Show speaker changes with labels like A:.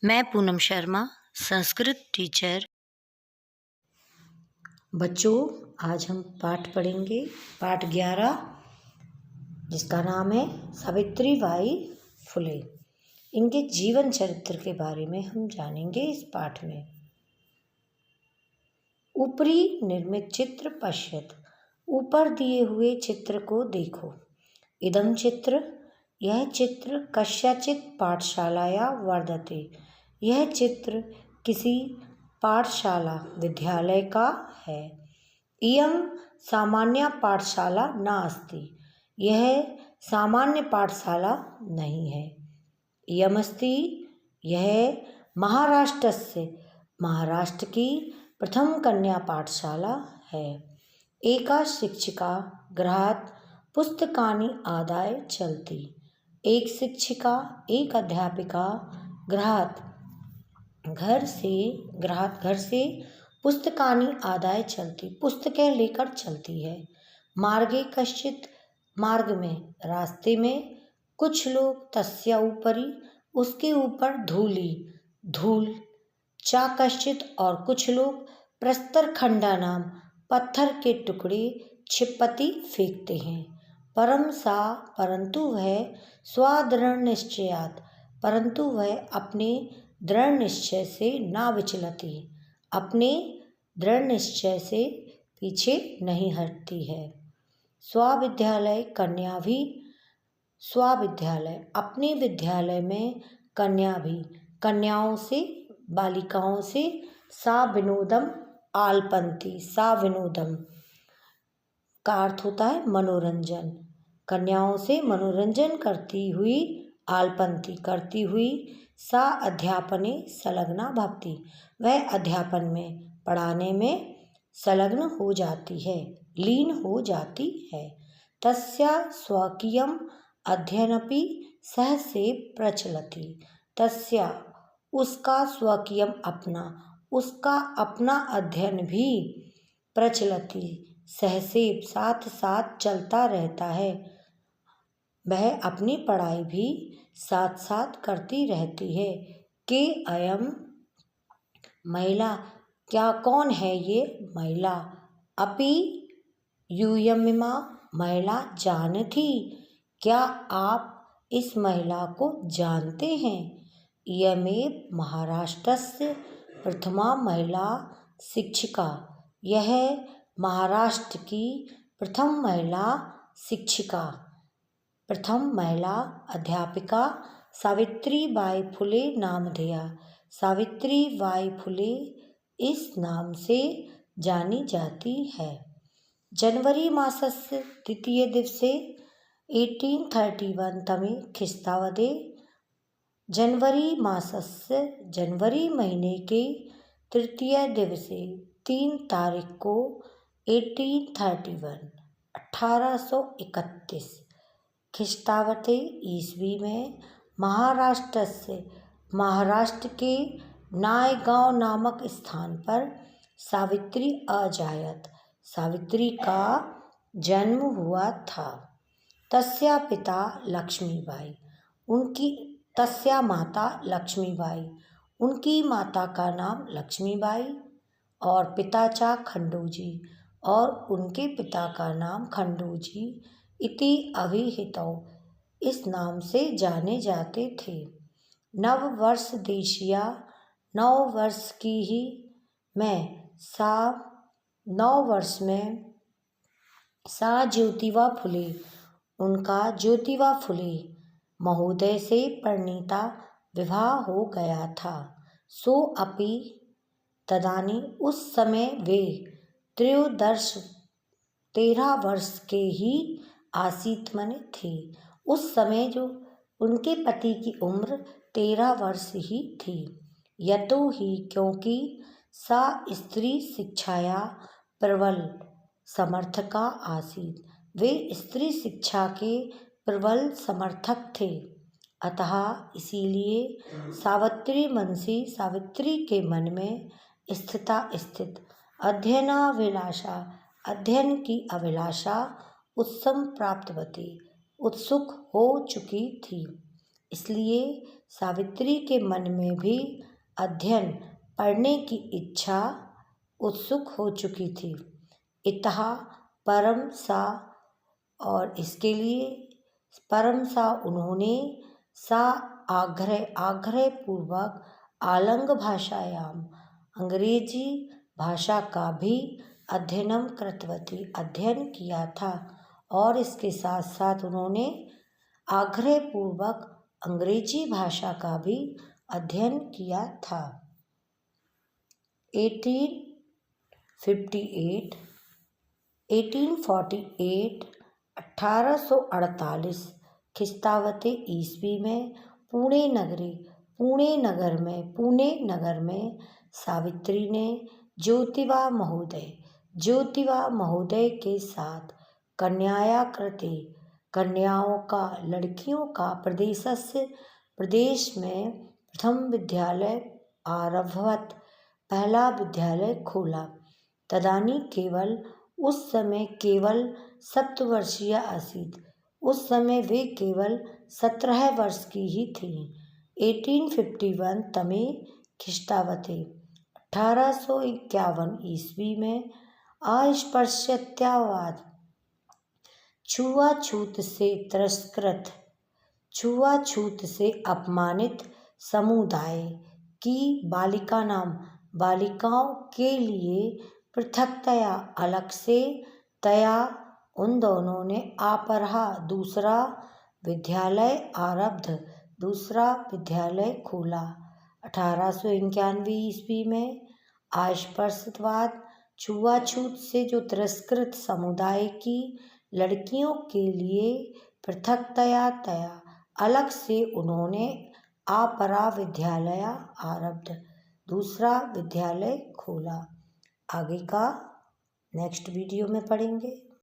A: मैं पूनम शर्मा, संस्कृत टीचर।
B: बच्चों, आज हम पाठ पढ़ेंगे, पाठ 11, जिसका नाम है सावित्रीबाई फुले। इनके जीवन चरित्र के बारे में हम जानेंगे इस पाठ में। ऊपरी निर्मित चित्र पश्यत, ऊपर दिए हुए चित्र को देखो। इदम चित्र, यह चित्र कस्यचित् पाठशालाया वर्तते, यह चित्र किसी पाठशाला विद्यालय का है। इयं सामान्य पाठशाला नास्ति, यह सामान्य पाठशाला नहीं है। इयमस्ति, यह महाराष्ट्रस्य, महाराष्ट्र की प्रथम कन्या पाठशाला है। एका शिक्षिका गृहात् पुस्तकानि आदाय चलती, एक शिक्षिका, एक अध्यापिका गृहात् घर से पुस्तकानि आदाय चलती, पुस्तकें लेकर चलती है। मार्गे कश्चित्, मार्ग में, रास्ते में, कुछ लोग, तस्या ऊपरी, उसके ऊपर, धूल, चा कश्चित्, और कुछ लोग, प्रस्तरखंडानाम, पत्थर के टुकड़े, क्षिपति, फेंकते हैं। परम सा, परंतु वह, स्वादृढ़ निश्चयात्, परंतु वह अपने दृढ़ निश्चय से ना विचलती, अपने दृढ़ निश्चय से पीछे नहीं हटती है। स्वाविद्यालय कन्या भी, स्वाविद्यालय, अपने विद्यालय में, कन्या भी, कन्याओं से, बालिकाओं से, सा विनोदम आलपंती, सा विनोदम का अर्थ होता है मनोरंजन, कन्याओं से मनोरंजन करती हुई, आलपंती करती हुई, सा अध्यापने संलग्ना भवति, वह अध्यापन में, पढ़ाने में संलग्न हो जाती है, लीन हो जाती है। तस्या स्वकीयम अध्ययनपि सहसे प्रचलति, तस्या, उसका, स्वकीयम अपना, उसका अपना अध्ययन भी, प्रचलति, सहसे, साथ साथ चलता रहता है, वह अपनी पढ़ाई भी साथ साथ करती रहती है। के अयम, महिला, क्या, कौन है ये महिला। अपि यूयमिमा, महिला जानती, क्या आप इस महिला को जानते हैं। इयमेव महाराष्ट्रस्य प्रथमा महिला शिक्षिका, यह महाराष्ट्र की प्रथम महिला शिक्षिका, प्रथम महिला अध्यापिका सावित्रीबाई फुले नामधेया, सावित्रीबाई फुले इस नाम से जानी जाती है। जनवरी मासस्य द्वितीय दिवसे 1831 तमे ख्रीस्ताब्दे, जनवरी मासस्य, जनवरी महीने के तृतीय दिवसे, 3 तारीख को, 1831, 1831 ख्रीस्ताब्दे ईस्वी में, महाराष्ट्र से, महाराष्ट्र के नायगांव नामक स्थान पर, सावित्री अजायत, सावित्री का जन्म हुआ था। तस्या पिता लक्ष्मीबाई, उनकी, तस्या माता लक्ष्मीबाई, उनकी माता का नाम लक्ष्मीबाई, और पिताचा खंडूजी, और उनके पिता का नाम खंडूजी, इति अभिहितौ, इस नाम से जाने जाते थे। नववर्ष देशिया, 9 वर्ष की ही में, सा, 9 वर्ष में, सा ज्योतिबा फुले, उनका ज्योतिबा फुले महोदय से परिणीता, विवाह हो गया था। सो अपि, तदानी, उस समय वे, त्रयोदश, 13 वर्ष के ही आसीत मने थे, उस समय जो उनके पति की उम्र 13 वर्ष ही थी। यतो ही, क्योंकि, सा स्त्री शिक्षाया प्रबल समर्थका आसीत, वे स्त्री शिक्षा के प्रबल समर्थक थे। अतः इसीलिए सावित्री मनसी, सावित्री के मन में, स्थित अध्ययनाभिलाषा, अध्ययन की अभिलाषा, उत्सम प्राप्तवती, उत्सुक हो चुकी थी। इसलिए सावित्री के मन में भी अध्ययन पढ़ने की इच्छा उत्सुक हो चुकी थी। इतः परम सा, और इसके लिए परम सा उन्होंने सा आग्रह पूर्वक आलंग भाषायाम अंग्रेजी भाषा का भी अध्ययनम कृतवती अध्ययन किया था, और इसके साथ साथ उन्होंने आग्रह पूर्वक अंग्रेजी भाषा का भी अध्ययन किया था। 1848 1848 1848 खिस्तावते ईस्वी में पुणे नगर में सावित्री ने ज्योतिबा महोदय के साथ कन्याओं का लड़कियों का प्रदेश में प्रथम विद्यालय आरभवत पहला विद्यालय खोला। तदानी उस समय केवल सप्तवर्षीय आसीत, उस समय वे केवल 17 वर्ष की ही थीं। 1851 तमे खिष्टावते 1851 ईस्वी में अस्पृश्यतावाद छुआछूत से तिरस्कृत, छुआछूत से अपमानित समुदाय की बालिकाओं के लिए पृथकतया अलग से तया उन दोनों ने आपरहा दूसरा विद्यालय खोला। 1891 ईस्वी में अस्पृश्यतावाद छुआछूत से जो तिरस्कृत समुदाय की लड़कियों के लिए पृथकतया अलग से उन्होंने आपरा विद्यालय आरब्ध दूसरा विद्यालय खोला। आगे का नेक्स्ट वीडियो में पढ़ेंगे।